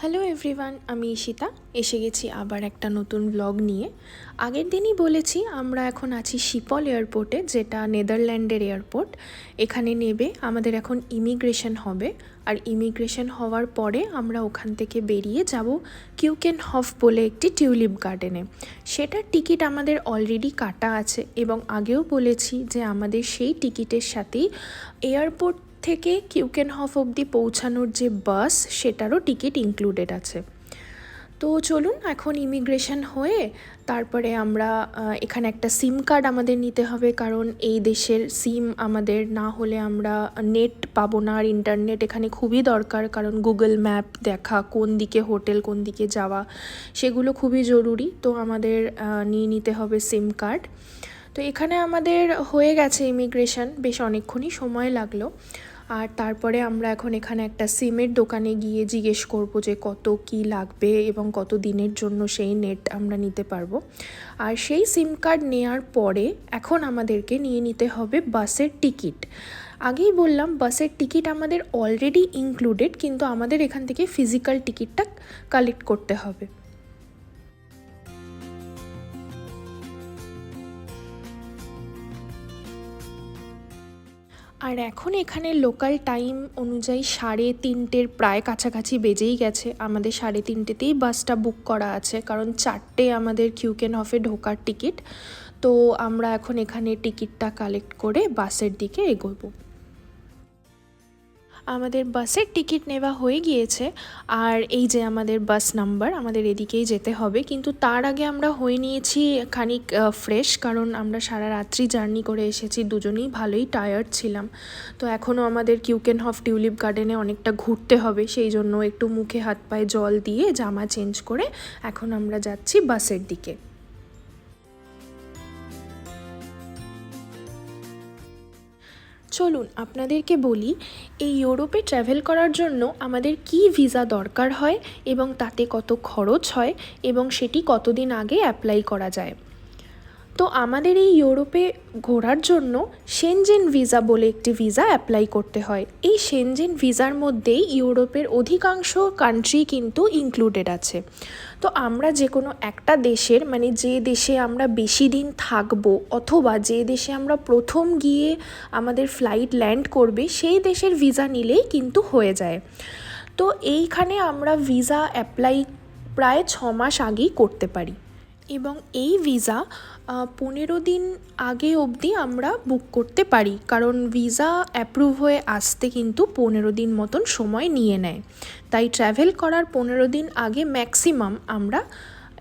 Hello everyone, আমি ঈশিতা এসে গেছি আবার একটা নতুন ব্লগ নিয়ে। আগের দিনই বলেছি আমরা এখন আছি শিপল এয়ারপোর্টে, যেটা নেদারল্যান্ডের এয়ারপোর্ট। এখানে নেবে আমাদের এখন ইমিগ্রেশন হবে, আর ইমিগ্রেশন হওয়ার পরে আমরা ওখান থেকে বেরিয়ে যাব কিউকেনহফ বলে একটি টিউলিপ গার্ডেনে। সেটার টিকিট আমাদের অলরেডি কাটা আছে, এবং আগেও বলেছি যে আমাদের সেই টিকিটের সাথেই এয়ারপোর্ট থেকে কিউকেনহফ অবধি পৌঁছানোর যে বাস, সেটারও টিকিট ইনক্লুডেড আছে। তো চলুন, এখন ইমিগ্রেশন হয়ে তারপরে আমরা এখানে একটা সিম কার্ড আমাদের নিতে হবে, কারণ এই দেশের সিম আমাদের না হলে আমরা নেট পাবো না। আর ইন্টারনেট এখানে খুবই দরকার, কারণ গুগল ম্যাপ দেখা, কোন দিকে হোটেল, কোন দিকে যাওয়া, সেগুলো খুবই জরুরি। তো আমাদের নিয়ে নিতে হবে সিম কার্ড। তো এখানে আমাদের হয়ে গেছে ইমিগ্রেশন, বেশ অনেকক্ষণই সময় লাগলো। আর তারপরে আমরা এখন এখানে একটা সিমের দোকানে গিয়ে জিজ্ঞেস করব যে কত কি লাগবে এবং কত দিনের জন্য সেই নেট আমরা নিতে পারবো। আর সেই সিম কার্ড নেওয়ার পরে এখন আমাদেরকে নিয়ে নিতে হবে বাসের টিকিট। আগেই বললাম বাসের টিকিট আমাদের অলরেডি ইনক্লুডেড, কিন্তু আমাদের এখান থেকে ফিজিক্যাল টিকিটটা কালেক্ট করতে হবে। আর এখন এখানে লোকাল টাইম অনুযায়ী 3:30 প্রায় কাছাকাছি বেজেই গেছে। আমাদের 3:30তেই বাসটা বুক করা আছে, কারণ 4টে আমাদের কিউকেনহফে ঢোকার টিকিট। তো আমরা এখন এখানে টিকিটটা কালেক্ট করে বাসের দিকে এগোবো। আমাদের বাসের টিকিট নেওয়া হয়ে গিয়েছে, আর এই যে আমাদের বাস নাম্বার, আমাদের এদিকেই যেতে হবে। কিন্তু তার আগে আমরা হয়ে নিয়েছি খানিক ফ্রেশ, কারণ আমরা সারা রাত্রি জার্নি করে এসেছি, দুজনেই ভালোই টায়ার্ড ছিলাম। তো এখনও আমাদের কিউকেনহফ টিউলিপ গার্ডেনে অনেকটা ঘুরতে হবে, সেই জন্য একটু মুখে হাত পায়ে জল দিয়ে জামা চেঞ্জ করে এখন আমরা যাচ্ছি বাসের দিকে। চলুন আপনাদেরকে বলি, এই ইউরোপে ট্র্যাভেল করার জন্য আমাদের কি ভিসা দরকার হয় এবং তাতে কত খরচ হয় এবং সেটি কতদিন আগে অ্যাপ্লাই করা যায়। তো আমাদের এই ইউরোপে ঘোরার জন্য সেনজেন ভিসা বলে একটি ভিসা অ্যাপ্লাই করতে হয়। এই সেনজেন ভিসার মধ্যেই ইউরোপের অধিকাংশ কান্ট্রি কিন্তু ইনক্লুডেড আছে। তো আমরা যে কোনো একটা দেশের, মানে যে দেশে আমরা বেশি দিন থাকবো অথবা যে দেশে আমরা প্রথম গিয়ে আমাদের ফ্লাইট ল্যান্ড করবে, সেই দেশের ভিসা নিলেই কিন্তু হয়ে যায়। তো এইখানে আমরা ভিসা অ্যাপ্লাই প্রায় 6 মাস আগেই করতে পারি, এবং এই ভিসা 15 দিন আগে অবধি আমরা বুক করতে পারি, কারণ ভিসা অ্যাপ্রুভ হয়ে আসতে কিন্তু 15 দিন মতন সময় নিয়ে নেয়। তাই ট্র্যাভেল করার 15 দিন আগে ম্যাক্সিমাম আমরা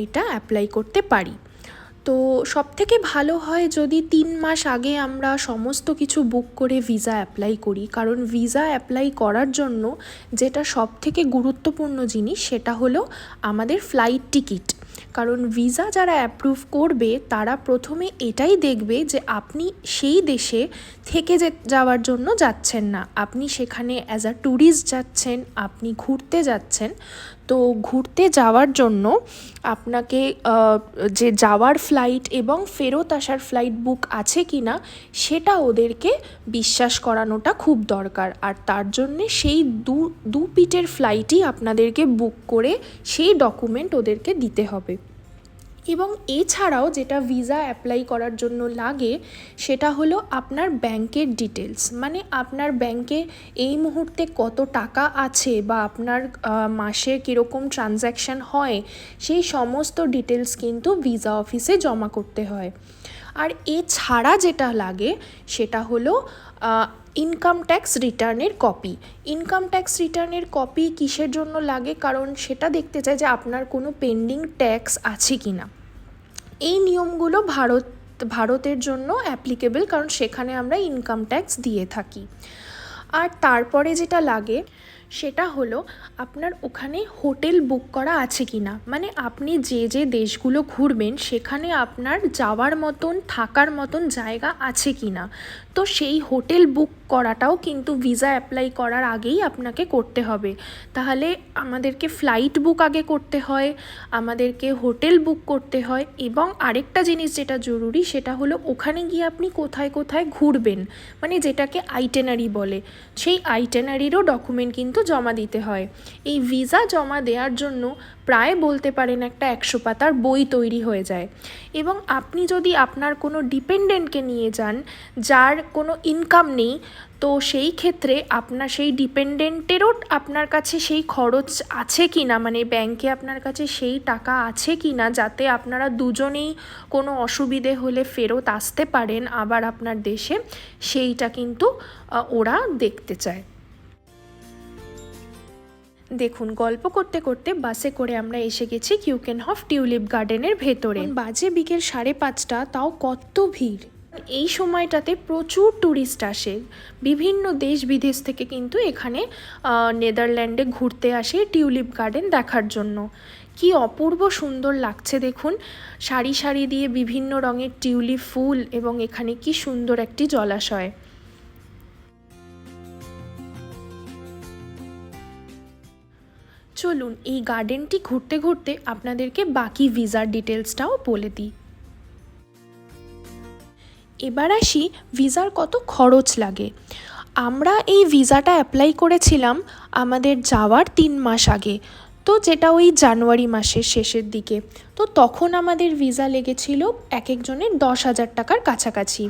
এটা অ্যাপ্লাই করতে পারি। তো সবথেকে ভালো হয় যদি 3 মাস আগে আমরা সমস্ত কিছু বুক করে ভিসা অ্যাপ্লাই করি, কারণ ভিসা অ্যাপ্লাই করার জন্য যেটা সবথেকে গুরুত্বপূর্ণ জিনিস সেটা হলো আমাদের ফ্লাইট টিকিট। কারণ ভিসা যারা অ্যাপ্রুভ করবে তারা প্রথমে এটাই দেখবে যে আপনি সেই দেশে থেকে যাওয়ার জন্য যাচ্ছেন না, আপনি সেখানে অ্যাজ আ ট্যুরিস্ট যাচ্ছেন, আপনি ঘুরতে যাচ্ছেন। তো ঘুরতে যাওয়ার জন্য আপনাকে যে যাওয়ার ফ্লাইট এবং ফেরত আসার ফ্লাইট বুক আছে কি না সেটা ওদেরকে বিশ্বাস করানোটা খুব দরকার। আর তার জন্যে সেই দু পিটের ফ্লাইটই আপনাদেরকে বুক করে সেই ডকুমেন্ট ওদেরকে দিতে হবে। এবং এছাড়াও যেটা ভিসা অ্যাপ্লাই করার জন্য লাগে সেটা হলো আপনার ব্যাংকের ডিটেলস, মানে আপনার ব্যাংকে এই মুহূর্তে কত টাকা আছে বা আপনার মাসে কীরকম ট্রানজ্যাকশান হয়, সেই সমস্ত ডিটেলস কিন্তু ভিসা অফিসে জমা করতে হয়। আর এছাড়া যেটা লাগে সেটা হলো ইনকাম ট্যাক্স রিটার্নের কপি। ইনকাম ট্যাক্স রিটার্নের কপি কিসের জন্য লাগে, কারণ সেটা দেখতে চায় যে আপনার কোনো পেন্ডিং ট্যাক্স আছে কি না। এই নিয়মগুলো ভারতের জন্য অ্যাপ্লিকেবল, কারণ সেখানে আমরা ইনকাম ট্যাক্স দিয়ে থাকি। আর তারপরে যেটা লাগে সেটা হলো আপনার ওখানে হোটেল বুক করা আছে কি না, মানে আপনি যে যে দেশগুলো ঘুরবেন সেখানে আপনার যাওয়ার মতন থাকার মতন জায়গা আছে কি না। তো সেই হোটেল বুক করাটাও কিন্তু ভিসা অ্যাপ্লাই করার আগেই আপনাকে করতে হবে। তাহলে আমাদেরকে ফ্লাইট বুক আগে করতে হয়, আমাদেরকে হোটেল বুক করতে হয়, এবং আরেকটা জিনিস যেটা জরুরি সেটা হলো ওখানে গিয়ে আপনি কোথায় কোথায় ঘুরবেন, মানে যেটাকে আইটেনারি বলে, সেই আইটেনারিরও ডকুমেন্ট কিন্তু জমা দিতে হয়। এই ভিসা জমা দেওয়ার জন্য প্রায় বলতে পারেন একটা 100 পাতার বই তৈরি হয়ে যায়। এবং আপনি যদি আপনার কোনো ডিপেন্ডেন্টকে নিয়ে যান যার কোনো ইনকাম নেই, তো সেই ক্ষেত্রে আপনার সেই ডিপেন্ডেন্টেরও আপনার কাছে সেই খরচ আছে কি না, মানে ব্যাংকে আপনার কাছে সেই টাকা আছে কি না, যাতে আপনারা দুজনেই কোনো অসুবিধে হলে ফেরত আসতে পারেন আবার আপনার দেশে, সেইটা কিন্তু ওরা দেখতে চায়। দেখুন, গল্প করতে করতে বাসে করে আমরা এসে গেছি কিউকেনহফ টিউলিপ গার্ডেনের ভেতরে। বাজে বিকেল 5:30, তাও কত ভিড়! এই সময়টাতে প্রচুর ট্যুরিস্ট আসে, বিভিন্ন দেশ বিদেশ থেকে কিন্তু এখানে নেদারল্যান্ডে ঘুরতে আসে টিউলিপ গার্ডেন দেখার জন্য। কি অপূর্ব সুন্দর লাগছে দেখুন, সারি সারি দিয়ে বিভিন্ন রঙের টিউলিপ ফুল, এবং এখানে কি সুন্দর একটি জলাশয়। চলুন এই গার্ডেনটি ঘুরতে ঘুরতে আপনাদেরকে বাকি ভিসার ডিটেলসটাও বলে দিই। এবার আসি ভিসার কত খরচ লাগে। আমরা এই ভিসাটা অ্যাপ্লাই করেছিলাম আমাদের যাওয়ার 3 মাস আগে, তো যেটা ওই জানুয়ারি মাসের শেষের দিকে। তো তখন আমাদের ভিসা লেগেছিল এক একজনের 10,000 টাকার কাছাকাছি।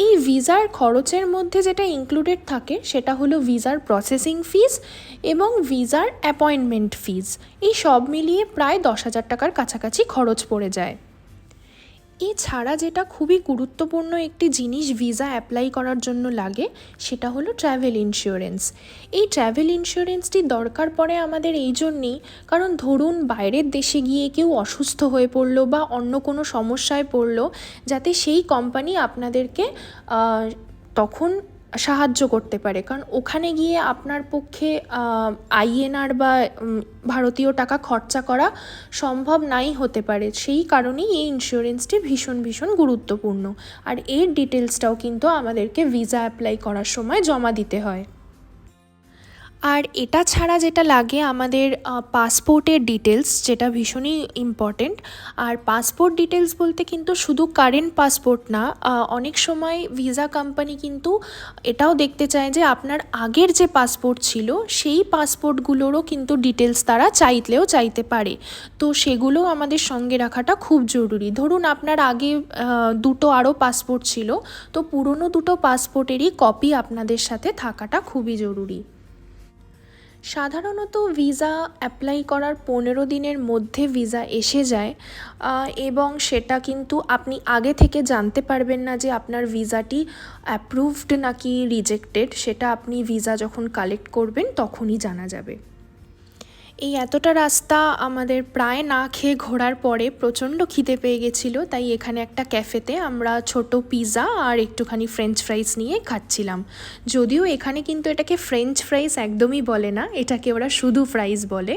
এই ভিসার খরচের মধ্যে যেটা ইনক্লুডেড থাকে সেটা হলো ভিসার প্রসেসিং ফিস এবং ভিসার অ্যাপয়েন্টমেন্ট ফিস। এই সব মিলিয়ে প্রায় 10,000 টাকার কাছাকাছি খরচ পড়ে যায়। এছাড়া যেটা খুবই গুরুত্বপূর্ণ একটি জিনিস ভিসা অ্যাপ্লাই করার জন্য লাগে, সেটা হলো ট্র্যাভেল ইন্স্যুরেন্স। এই ট্র্যাভেল ইন্স্যুরেন্সটি দরকার পড়ে আমাদের এই জন্যেই, কারণ ধরুন বাইরের দেশে গিয়ে কেউ অসুস্থ হয়ে পড়লো বা অন্য কোনো সমস্যায় পড়লো, যাতে সেই কোম্পানি আপনাদেরকে তখন সাহায্য করতে পারে। কারণ ওখানে গিয়ে আপনার পক্ষে আইএনআর বা ভারতীয় টাকা খরচা করা সম্ভব নাই হতে পারে। সেই কারণেই এই ইন্স্যুরেন্সটি ভীষণ ভীষণ গুরুত্বপূর্ণ। আর এর ডিটেলসটাও কিন্তু আমাদেরকে ভিসা অ্যাপ্লাই করার সময় জমা দিতে হয়। আর এটা ছাড়া যেটা লাগে আমাদের পাসপোর্টের ডিটেলস, যেটা ভীষণই ইম্পর্টেন্ট। আর পাসপোর্ট ডিটেলস বলতে কিন্তু শুধু কারেন্ট পাসপোর্ট না, অনেক সময় ভিসা কোম্পানি কিন্তু এটাও দেখতে চায় যে আপনার আগের যে পাসপোর্ট ছিল সেই পাসপোর্টগুলোরও কিন্তু ডিটেলস তারা চাইলেও চাইতে পারে। তো সেগুলো আমাদের সঙ্গে রাখাটা খুব জরুরি। ধরুন আপনার আগে দুটো আরও পাসপোর্ট ছিল, তো পুরনো দুটো পাসপোর্টেরই কপি আপনাদের সাথে থাকাটা খুবই জরুরি। সাধারণত ভিসা অ্যাপ্লাই করার 15 দিনের মধ্যে ভিসা এসে যায়, এবং সেটা কিন্তু আপনি আগে থেকে জানতে পারবেন না যে আপনার ভিসাটি অ্যাপ্রুভড নাকি রিজেক্টেড। সেটা আপনি ভিসা যখন কালেক্ট করবেন তখনই জানা যাবে। এই এতটা রাস্তা আমাদের প্রায় না খেয়ে ঘোরার পরে প্রচণ্ড খিদে পেয়ে গেছিলো, তাই এখানে একটা ক্যাফেতে আমরা ছোট পিৎজা আর একটুখানি ফ্রেঞ্চ ফ্রাইস নিয়ে খাচ্ছিলাম। যদিও এখানে কিন্তু এটাকে ফ্রেঞ্চ ফ্রাইস একদমই বলে না, এটাকে ওরা শুধু ফ্রাইস বলে।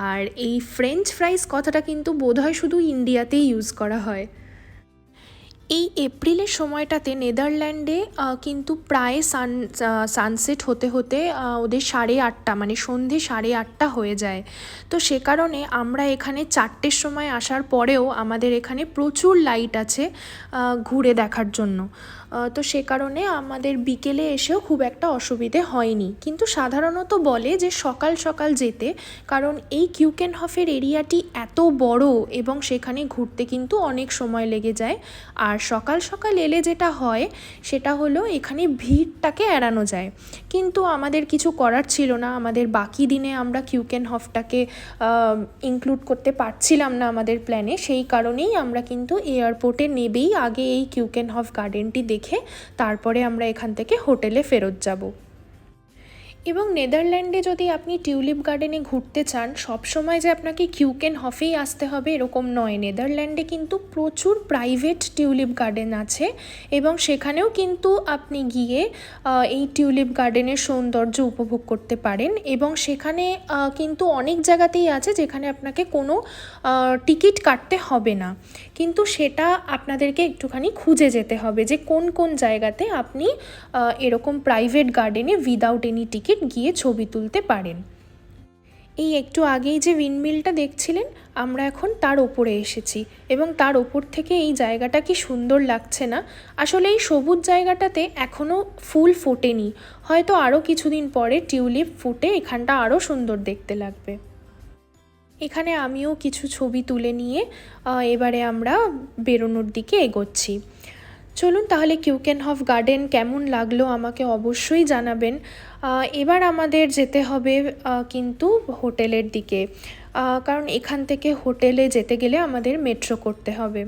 আর এই ফ্রেঞ্চ ফ্রাইস কথাটা কিন্তু বোধহয় শুধু ইন্ডিয়াতেই ইউজ করা হয়। এই এপ্রিলের সময়টাতে নেদারল্যান্ডে কিন্তু প্রায় সানসেট হতে হতে ওদের 8:30, মানে সন্ধে 8:30 হয়ে যায়। তো সে কারণে আমরা এখানে 4টের সময় আসার পরেও আমাদের এখানে প্রচুর লাইট আছে ঘুরে দেখার জন্য। তো সে কারণে আমাদের বিকেলে এসেও খুব একটা অসুবিধে হয়নি। কিন্তু সাধারণত বলে যে সকাল সকাল যেতে, কারণ এই কিউকেনহফের এরিয়াটি এত বড় এবং সেখানে ঘুরতে কিন্তু অনেক সময় লেগে যায়। আর সকাল সকাল এলে যেটা হয় সেটা হলো এখানে ভিড়টাকে এড়ানো যায়। কিন্তু আমাদের কিছু করার ছিল না, আমাদের বাকি দিনে আমরা কিউকেনহফটাকে ইনক্লুড করতে পারছিলাম না আমাদের প্ল্যানে। সেই কারণেই আমরা কিন্তু এয়ারপোর্টে নেবেই আগে এই কিউকেনহফ গার্ডেনটি দেখে তারপরে আমরা এখান থেকে হোটেলে ফেরত যাব। এবং নেদারল্যান্ডে যদি আপনি টিউলিপ গার্ডেনে ঘুরতে চান, সবসময় যে আপনাকে কিউকেনহফেই আসতে হবে এরকম নয়। নেদারল্যান্ডে কিন্তু প্রচুর প্রাইভেট টিউলিপ গার্ডেন আছে, এবং সেখানেও কিন্তু আপনি গিয়ে এই টিউলিপ গার্ডেনের সৌন্দর্য উপভোগ করতে পারেন। এবং সেখানে কিন্তু অনেক জায়গাতেই আছে যেখানে আপনাকে কোনো টিকিট কাটতে হবে না, কিন্তু সেটা আপনাদেরকে একটুখানি খুঁজে যেতে হবে যে কোন কোন জায়গাতে আপনি এরকম প্রাইভেট গার্ডেনে উইদাউট এনি টিকিট গিয়ে ছবি তুলতে পারেন। এই একটু আগেই যে উইন্ডমিলটা দেখছিলেন, আমরা এখন তার ওপরে এসেছি এবং তার ওপর থেকে এই জায়গাটা কি সুন্দর লাগছে না। আসলে এই সবুজ জায়গাটাতে এখনও ফুল ফোটেনি, হয়তো আরও কিছুদিন পরে টিউলিপ ফুটে এখানটা আরও সুন্দর দেখতে লাগবে। এখানে আমিও কিছু ছবি তুলে নিয়ে এবারে আমরা বেরোনোর দিকে এগোচ্ছি। চলুন তাহলে কিউকেনহফ গার্ডেন কেমন লাগলো আমাকে অবশ্যই জানাবেন। এবার আমাদের যেতে হবে কিন্তু হোটেলের দিকে, কারণ এখান থেকে হোটেলে যেতে গেলে আমাদের মেট্রো করতে হবে।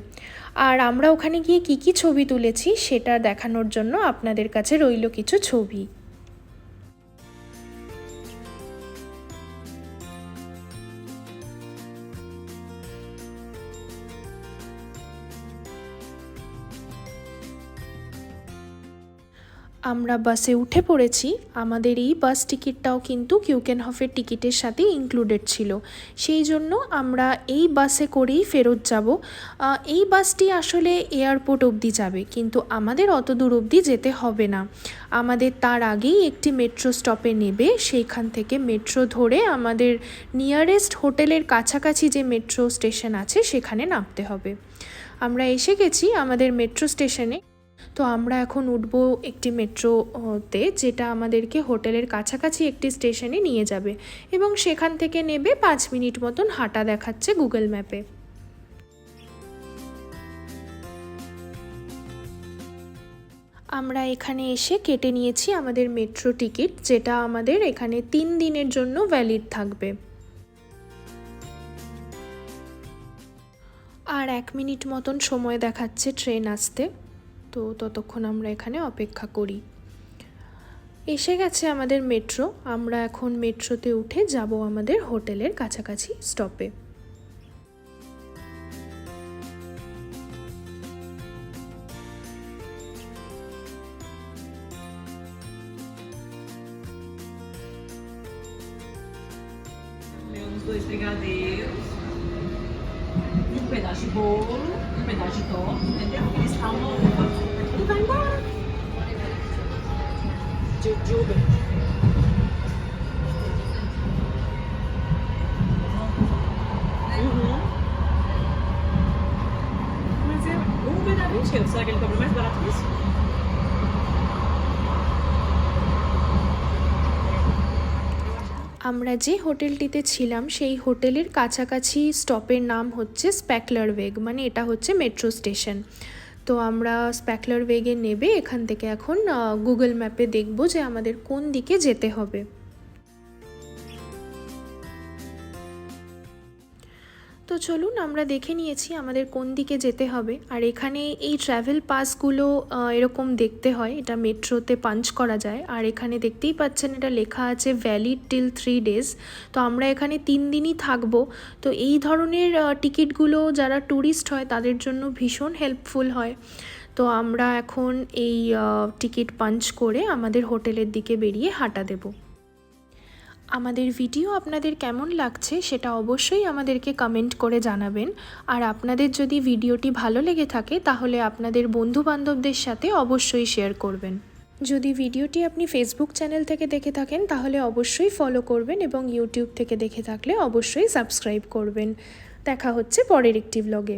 আর আমরা ওখানে গিয়ে কী কী ছবি তুলেছি সেটা দেখানোর জন্য আপনাদের কাছে রইল কিছু ছবি। আমরা বাসে উঠে পড়েছি। আমাদের এই বাস টিকিটটাও কিন্তু কিউকেনহফের টিকিটের সাথে ইনক্লুডেড ছিল, সেই জন্য আমরা এই বাসে করেই ফেরত যাব। এই বাসটি আসলে এয়ারপোর্ট অবধি যাবে, কিন্তু আমাদের অত দূর অবধি যেতে হবে না। আমাদের তার আগেই একটি মেট্রো স্টপে নেবে, সেইখান থেকে মেট্রো ধরে আমাদের নিয়ারেস্ট হোটেলের কাছাকাছি যে মেট্রো স্টেশন আছে সেখানে নামতে হবে। আমরা এসে গেছি আমাদের মেট্রো স্টেশনে। তো আমরা এখন উঠব একটি মেট্রোতে, যেটা আমাদেরকে হোটেলের কাছাকাছি একটি স্টেশনে নিয়ে যাবে এবং সেখান থেকে নেবে 5 মিনিট মতন হাঁটা দেখাচ্ছে গুগল ম্যাপে। আমরা এখানে এসে কেটে নিয়েছি আমাদের মেট্রো টিকিট, যেটা আমাদের এখানে 3 দিনের জন্য ভ্যালিড থাকবে। আর 1 মিনিট মতন সময় দেখাচ্ছে ট্রেন আসতে, তো ততক্ষণ আমরা এখানে অপেক্ষা করি। এসে গেছে আমাদের মেট্রো। আমরা এখন মেট্রোতে উঠে যাব আমাদের হোটেলের কাছাকাছি স্টপে। Uns 2 brigadeiros, um pedaço de bolo, um pedaço de torta, entendeu? Eles falam e vai embora. De Uber. Mas é Uber dá 20 euros. Será que ele cobra mais barato que isso? আমরা যে হোটেলটিতে ছিলাম সেই হোটেলের কাছাকাছি স্টপের নাম হচ্ছে স্প্যাকলার ওয়েগ, মানে এটা হচ্ছে মেট্রো স্টেশন। তো আমরা স্প্যাকলার ওয়েগে নেবে এখান থেকে এখন গুগল ম্যাপে দেখব যে আমাদের কোন দিকে যেতে হবে। তো চলুন আমরা দেখে নিয়েছি আমাদের কোন দিকে যেতে হবে। আর এখানে এই ট্র্যাভেল পাসগুলো এরকম দেখতে হয়, এটা মেট্রোতে পাঞ্চ করা যায়। আর এখানে দেখতেই পাচ্ছেন এটা লেখা আছে ভ্যালিড টিল 3 ডেজ। তো আমরা এখানে 3 দিনই থাকবো। তো এই ধরনের টিকিটগুলো যারা ট্যুরিস্ট হয় তাদের জন্য ভীষণ হেল্পফুল হয়। তো আমরা এখন এই টিকিট পাঞ্চ করে আমাদের হোটেলের দিকে বেরিয়ে হাঁটা দেব। আমাদের ভিডিও আপনাদের কেমন লাগছে সেটা অবশ্যই আমাদেরকে কমেন্ট করে জানাবেন। আর আপনাদের যদি ভিডিওটি ভালো লেগে থাকে তাহলে আপনাদের বন্ধুবান্ধবদের সাথে অবশ্যই শেয়ার করবেন। যদি ভিডিওটি আপনি ফেসবুক চ্যানেল থেকে দেখে থাকেন তাহলে অবশ্যই ফলো করবেন এবং ইউটিউব থেকে দেখে থাকলে অবশ্যই সাবস্ক্রাইব করবেন। দেখা হচ্ছে পরের একটি ব্লগে।